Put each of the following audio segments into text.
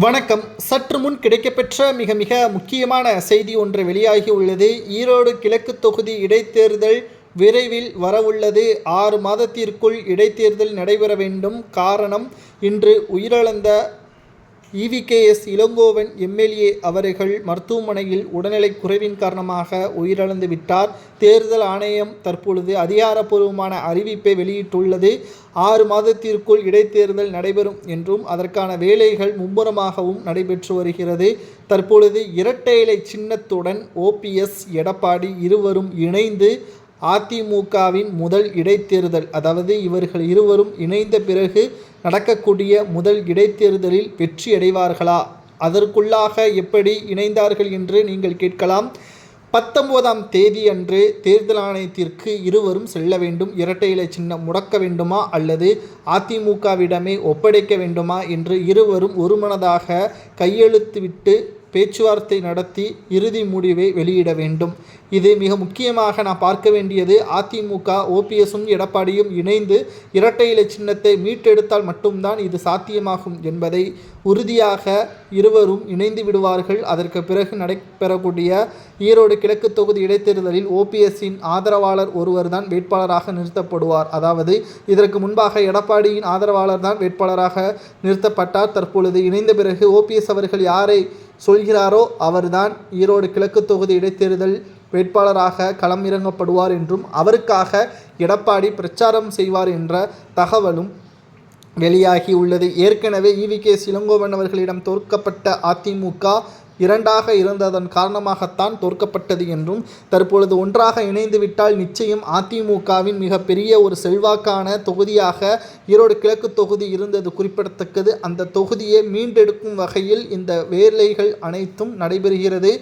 வணக்கம். சற்று முன் கிடைக்கப்பெற்ற மிக மிக முக்கியமான செய்தி ஒன்று வெளியாகி உள்ளது. ஈரோடு கிழக்கு தொகுதி இடைத்தேர்தல் விரைவில் வரவுள்ளது. 6 மாதத்திற்குள் இடைத்தேர்தல் நடைபெற வேண்டும். காரணம், இன்று உயிரிழந்த EVKS இளங்கோவன் எம்எல்ஏ அவர்கள் மருத்துவமனையில் உடல்நலை குறைவின் காரணமாக உயிரிழந்து விட்டார். தேர்தல் ஆணையம் தற்பொழுது அதிகாரப்பூர்வமான அறிவிப்பை வெளியிட்டுள்ளது. 6 மாதத்திற்குள் இடைத்தேர்தல் நடைபெறும் என்றும் அதற்கான வேலைகள் மும்முரமாகவும் நடைபெற்று வருகிறது. தற்பொழுது இரட்டை இலை சின்னத்துடன் OPS, எடப்பாடி இருவரும் இணைந்து அதிமுகவின் முதல் இடைத்தேர்தல், அதாவது இவர்கள் இருவரும் இணைந்த பிறகு நடக்கக்கூடிய முதல் இடைத்தேர்தலில் வெற்றி அடைவார்களா? அதற்குள்ளாக எப்படி இணைந்தார்கள் என்று நீங்கள் கேட்கலாம். 19ஆம் தேதி அன்று தேர்தல் ஆணையத்திற்கு இருவரும் செல்ல வேண்டும். இரட்டை இலை சின்னம் முடக்க வேண்டுமா அல்லது அதிமுகவிடமே ஒப்படைக்க வேண்டுமா என்று இருவரும் ஒருமனதாக கையெழுத்துவிட்டு பேச்சுவார்த்தை நடத்தி இறுதி முடிவை வெளியிட வேண்டும். இது மிக முக்கியமாக நாம் பார்க்க வேண்டியது. அதிமுக OPSம் எடப்பாடியும் இணைந்து இரட்டை இலை சின்னத்தை மீட்டெடுத்தால் மட்டும்தான் இது சாத்தியமாகும் என்பதை உறுதியாக இருவரும் இணைந்து விடுவார்கள். அதற்கு பிறகு நடைபெறக்கூடிய ஈரோடு கிழக்கு தொகுதி இடைத்தேர்தலில் OPSின் ஆதரவாளர் ஒருவர் தான் வேட்பாளராக நிறுத்தப்படுவார். அதாவது இதற்கு முன்பாக எடப்பாடியின் ஆதரவாளர் தான் வேட்பாளராக நிறுத்தப்பட்டார். தற்பொழுது இணைந்த பிறகு OPS அவர்கள் யாரை சொல்கிறாரோ அவர்தான் ஈரோடு கிழக்கு தொகுதி இடைத்தேர்தல் வேட்பாளராக களம் இறங்கப்படுவார் என்றும் அவருக்காக எடப்பாடி பிரச்சாரம் செய்வார் என்ற தகவலும் வெளியாகி உள்ளது. ஏற்கனவே EVKS இளங்கோவன் அவர்களிடம் தோற்கப்பட்ட அதிமுக 2ஆக இருந்ததன் காரணமாகத்தான் தோற்கப்பட்டது என்றும் தற்பொழுது ஒன்றாக இணைந்துவிட்டால் நிச்சயம் அதிமுகவின் மிகப்பெரிய ஒரு செல்வாக்கான தொகுதியாக ஈரோடு கிழக்கு தொகுதி இருந்தது குறிப்பிடத்தக்கது. அந்த தொகுதியை மீண்டெடுக்கும் வகையில் இந்த வேலைகள் அனைத்தும் நடைபெறுகிறது.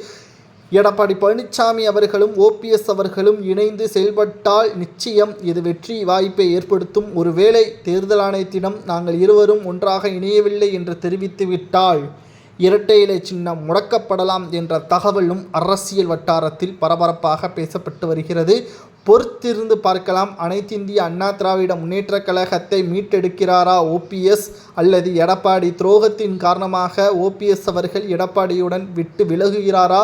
எடப்பாடி பழனிசாமி அவர்களும் OPS அவர்களும் இணைந்து செயல்பட்டால் நிச்சயம் இது வெற்றி வாய்ப்பை ஏற்படுத்தும். ஒருவேளை தேர்தல் ஆணையத்திடம் நாங்கள் இருவரும் ஒன்றாக இணையவில்லை என்று தெரிவித்துவிட்டால் இரட்டை இலை சின்னம் முடக்கப்படலாம் என்ற தகவலும் அரசியல் வட்டாரத்தில் பரபரப்பாக பேசப்பட்டு வருகிறது. பொறுத்திருந்து பார்க்கலாம். அனைத்திந்திய அண்ணா திராவிட முன்னேற்ற கழகத்தை மீட்டெடுக்கிறாரா OPS அல்லது எடப்பாடி துரோகத்தின் காரணமாக OPS அவர்கள் எடப்பாடியுடன் விட்டு விலகுகிறாரா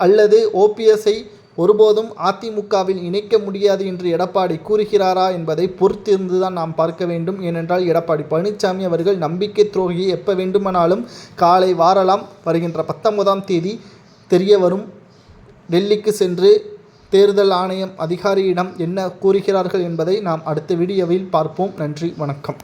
அல்லது OPSஐ ஒருபோதும் அதிமுகவில் இணைக்க முடியாது என்று எடப்பாடி கூறுகிறாரா என்பதை பொறுத்திருந்து தான் நாம் பார்க்க வேண்டும். ஏனென்றால் எடப்பாடி பழனிசாமி அவர்கள் நம்பிக்கை துரோகியை எப்போ வேண்டுமானாலும் காலை வாரலாம். வருகின்ற 19ஆம் தேதி தெரிய வரும். டெல்லிக்கு சென்று தேர்தல் ஆணையம் அதிகாரியிடம் என்ன கூறுகிறார்கள் என்பதை நாம் அடுத்த வீடியோவில் பார்ப்போம். நன்றி, வணக்கம்.